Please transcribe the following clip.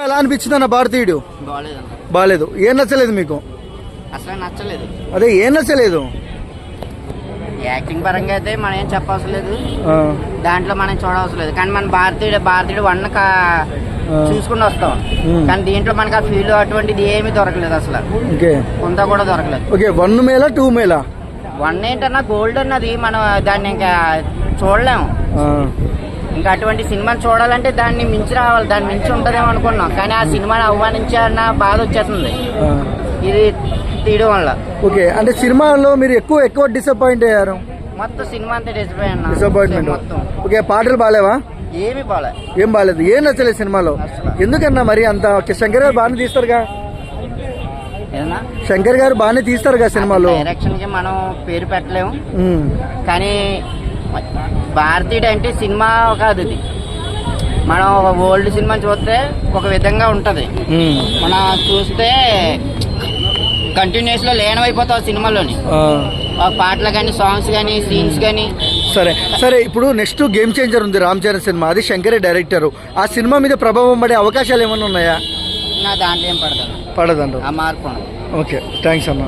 ఎలా అనిపించింది అన్న భారతీయుడు? బాగాలేదు. ఏం నచ్చలేదు మీకు? అసలు నచ్చలేదు. అదే ఏం నచ్చలేదు? యాక్టింగ్ పరంగా అయితే మనం ఏం చెప్పవసరం లేదు, దాంట్లో మనం చూడవసరం లేదు. కానీ మన భారతీయుడు వన్ చూసుకుని వస్తాం. కానీ దీంట్లో మనకి ఆ ఫీల్ అటువంటిది ఏమీ దొరకలేదు. అసలు కొంత కూడా దొరకలేదు. ఓకే, 1 మేలా 2 మేలా? 1 ఏంటన్నా గోల్డ్ అన్నది మనం దాన్ని ఇంకా చూడలేము. ఇంకా అటువంటి సినిమాని చూడాలంటే దాన్ని మించి రావాలి, దాన్ని మించి ఉంటుందేమో అనుకున్నాం. కానీ ఆ సినిమాని అవమానించాలన్న బాధ వచ్చేస్తుంది ఇది తీయడం వల్ల. ఓకే, అంటే సినిమాలో మీరు ఎక్కువ డిసప్పాయింట్ అయ్యారు? మొత్తం సినిమా అంతా డిసప్పాయింట్మెంట్. ఓకే, పాటలు బాగాలేవా? ఏమి బాగాలేదు. ఏం బాగాలేదు? ఏం నచ్చలేదు సినిమాలో? ఎందుకన్నా మరి అంత? శంకర్ గారు బాగానే తీస్తారుగా, శంకర్ గారు బాగానే తీస్తారుగా సినిమాలో. డైరెక్షన్ కి మనం పేరు పెట్టలేము, కానీ భారతీయుడు అంటే సినిమా కాదు ఇది. మనం ఒక ఓల్డ్ సినిమా చూస్తే ఒక విధంగా ఉంటది, మనం చూస్తే కంటిన్యూస్ లో లీనమైపోతాం సినిమాలోని. పాటలు కానీ, సాంగ్స్ కానీ, సీన్స్ కానీ. సరే ఇప్పుడు నెక్స్ట్ గేమ్ చేంజర్ ఉంది రామ్ చరణ్ సినిమా, అది శంకరే డైరెక్టర్. ఆ సినిమా మీద ప్రభావం పడే అవకాశాలు ఏమైనా ఉన్నాయా? నా దాంట్లో ఏం పడదండి ఆ మార్పు. ఓకే, థ్యాంక్స్ అన్న.